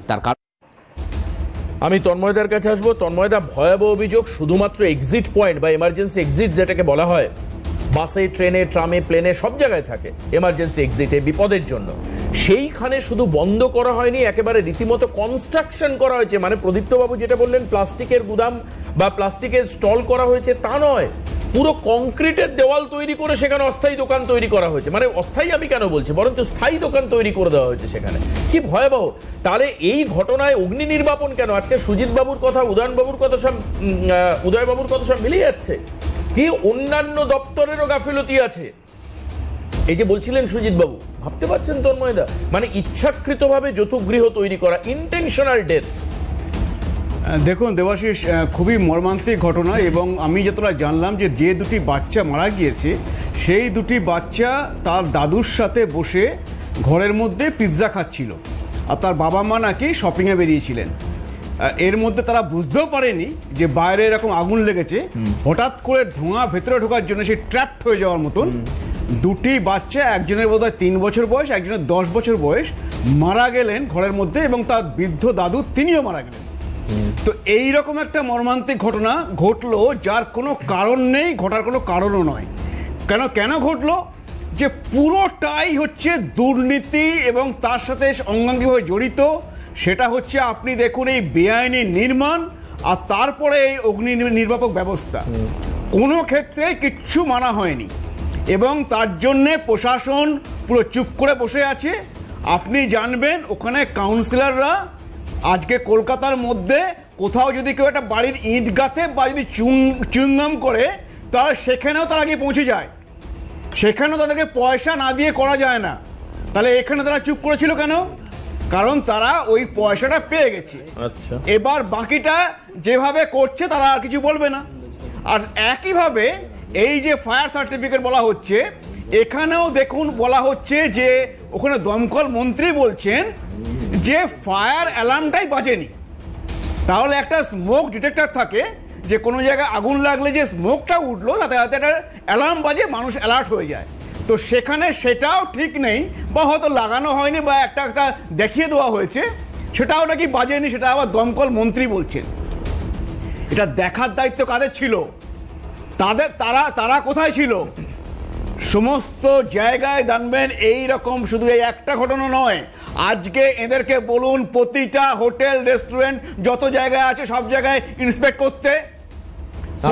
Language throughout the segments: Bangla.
তার কারণ আমি তন্ময়দার কাছে আসবো। তন্ময়দা, ভয়াবহ অভিযোগ শুধুমাত্র এক্সিট পয়েন্ট বা এমার্জেন্সি এক্সিট যেটাকে বলা হয়, বাসে, ট্রেনে, ট্রামে, প্লেনে সব জায়গায় থাকে এমার্জেন্সি এক্সিটে বিপদের জন্য, সেইখানে শুধু বন্ধ করা হয়নি, একেবারে রীতিমতো কনস্ট্রাকশন করা হয়েছে। মানে প্রদীপ্তবাবু যেটা বললেন প্লাস্টিকের গুদাম বা প্লাস্টিকের স্টল করা হয়েছে তা নয়, পুরো কংক্রিটের দেওয়াল তৈরি করে সেখানে অস্থায়ী দোকান তৈরি করা হয়েছে। মানে অস্থায়ী আমি কেন বলছি, বরঞ্চ স্থায়ী দোকান তৈরি করে দেওয়া হয়েছে সেখানে। কি ভয়াবহ! তাহলে এই ঘটনায় অগ্নি নির্বাপন কেন? আজকে সুজিত বাবুর কথা, উদয়বাবুর কথা সব মিলিয়ে যাচ্ছে। কি অন্যান্য দপ্তরেরও গাফিলতি আছে, এই যে বলছিলেন সুজিত বাবু, ভাবতে পারছেন তন্ময়দা? মানে ইচ্ছাকৃতভাবে যৌতুকগৃহ তৈরি করা, ইন্টেনশনাল ডেথ। দেখুন দেবাশিস, খুবই মর্মান্তিক ঘটনা। এবং আমি যতটা জানলাম যে দুটি বাচ্চা মারা গিয়েছে, সেই দুটি বাচ্চা তার দাদুর সাথে বসে ঘরের মধ্যে পিৎজা খাচ্ছিল, আর তার বাবা মা নাকি শপিংয়ে বেরিয়েছিলেন। এর মধ্যে তারা বুঝতেও পারেনি যে বাইরে এরকম আগুন লেগেছে। হঠাৎ করে ধোঁয়া ভেতরে ঢোকার জন্য সে ট্র্যাপড হয়ে যাওয়ার মতন দুটি বাচ্চা, একজনের বোধহয় 3 বছর বয়স, একজনের 10 বছর বয়স, মারা গেলেন ঘরের মধ্যে, এবং তার বৃদ্ধ দাদু তিনিও মারা গেলেন। তো এইরকম একটা মর্মান্তিক ঘটনা ঘটলো, যার কোনো কারণ নেই, ঘটার কোনো কারণও নয়। কেন ঘটলো? যে পুরোটাই হচ্ছে দুর্নীতি এবং তার সাথে অঙ্গাঙ্গিভাবে জড়িত। সেটা হচ্ছে আপনি দেখুন এই বেআইনি নির্মাণ, আর তারপরে এই অগ্নি নির্বাপক ব্যবস্থা, কোনো ক্ষেত্রে কিচ্ছু মানা হয়নি, এবং তার জন্যে প্রশাসন পুরো চুপ করে বসে আছে। আপনি জানবেন ওখানে কাউন্সিলররা আজকে কলকাতার মধ্যে কোথাও যদি কেউ একটা বাড়ির ইট গাঁথে বা যদি চুইংগাম করে, তাহলে সেখানেও তারা গিয়ে পৌঁছে যায়, সেখানেও তাদেরকে পয়সা না দিয়ে করা যায় না। তাহলে এখানে তারা চুপ করেছিল কেন? কারণ তারা ওই পয়সাটা পেয়ে গেছে। আচ্ছা, এবার বাকিটা যেভাবে করছে তারা আর কিছু বলবে না। আর একইভাবে এই যে ফায়ার সার্টিফিকেট বলা হচ্ছে, এখানেও দেখুন বলা হচ্ছে যে ওখানে দমকল মন্ত্রী বলছেন যে ফায়ার অ্যালার্মটাই বাজেনি। তাহলে একটা স্মোক ডিটেক্টর থাকে, যে কোনো জায়গায় আগুন লাগলে যে স্মোকটা উঠলো তাতে একটা অ্যালার্ম বাজে, মানুষ অ্যালার্ট হয়ে যায়। তো সেখানে সেটাও ঠিক নেই, বা হয়তো লাগানো হয়নি, বা একটা দেখিয়ে দেওয়া হয়েছে, সেটাও নাকি বাজেনি, সেটা আবার দমকল মন্ত্রী বলছেন। এটা দেখার দায়িত্ব কাদের ছিল? তারা কোথায় ছিল? সমস্ত জায়গায় জানবেন এই রকম, শুধু এই একটা ঘটনা নয়। আজকে এদেরকে বলুন প্রতিটা হোটেল, রেস্টুরেন্ট, যত জায়গায় আছে সব জায়গায় ইন্সপেক্ট করতে,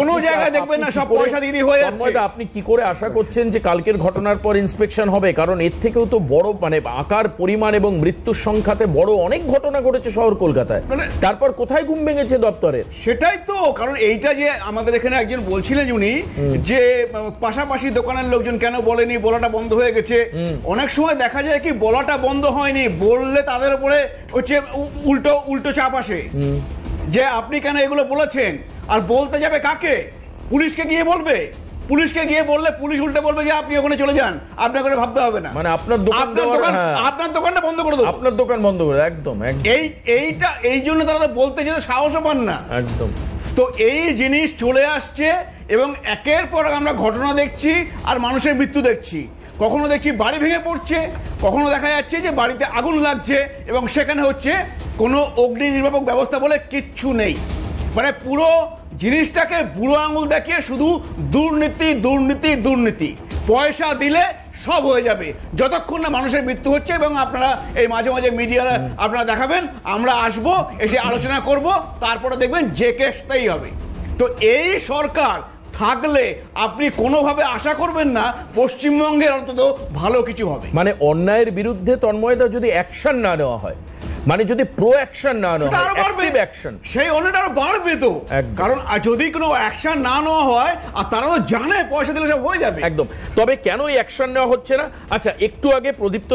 কোনো জায়গায় দেখবেন না সব পয়সা দিদি হয়ে যাচ্ছে। আপনি কি করে আশা করছেন যে কালকের ঘটনার পর ইন্সপেকশন হবে? কারণ এর থেকেও তো বড়, মানে আকার, পরিমাণ এবং মৃত্যুর সংখ্যাতে বড় অনেক ঘটনা ঘটেছে শহর কলকাতায়। তারপর কোথায় ঘুম ভেঙেছে দপ্তরের? সেটাই তো কারণ। এইটা যে আমাদের এখানে একজন বলছিলেন উনি, যে পাশাপাশি দোকানের লোকজন কেন বলেনি, বলাটা বন্ধ হয়ে গেছে। অনেক সময় দেখা যায় কি বলাটা বন্ধ হয়নি, বললে তাদের উপরে হচ্ছে উল্টো চাপ আসে, যে আপনি কেন এগুলো বলেছেন। আর বলতে যাবে কাকে? পুলিশকে গিয়ে বলবে। পুলিশকে গিয়ে বললে পুলিশ উল্টে বলবে যে আপনি ওখানে চলে যান, আপনার করে ভাবতে হবে না, মানে আপনার দোকানটা বন্ধ করে দেবো, আপনার দোকান বন্ধ করে। একদম এই জন্য তারা বলতে যেতে সাহসও পান না। একদম। তো এই জিনিস চলে আসছে, এবং একের পর আমরা ঘটনা দেখছি, আর মানুষের মৃত্যু দেখছি। কখনো দেখছি বাড়ি ভেঙে পড়ছে, কখনো দেখা যাচ্ছে যে বাড়িতে আগুন লাগছে, এবং সেখানে হচ্ছে কোনো অগ্নি নির্বাপক ব্যবস্থা বলে কিচ্ছু নেই। মানে পুরো জিনিসটাকে বুড়ো আঙুল দেখিয়ে শুধু দুর্নীতি, দুর্নীতি, দুর্নীতি। পয়সা দিলে সব হয়ে যাবে, যতক্ষণ না মানুষের মৃত্যু হচ্ছে। এবং আপনারা এই মাঝে মাঝে মিডিয়ারা আপনারা দেখাবেন, আমরা আসবো, এসে আলোচনা করব, তারপরে দেখবেন যে কেসটাই হবে। তো এই সরকার থাকলে আপনি কোনোভাবে আশা করবেন না পশ্চিমবঙ্গের অন্তত ভালো কিছু হবে। মানে অন্যায়ের বিরুদ্ধে তন্ময়দা যদি অ্যাকশন না নেওয়া হয়, মানে যদি প্রো অ্যাকশন না নেওয়া হয়, অ্যাক্টিভ অ্যাকশন, সেই অনেকটা আরো বাড়বে তো। কারণ যদি কোনো অ্যাকশন না নেওয়া হয়, আর তারা তো জানে পয়সা দিলে সব হয়ে যাবে। একদম। তবে কেন এই অ্যাকশন নেওয়া হচ্ছে না? আচ্ছা, একটু আগে প্রদীপ্ত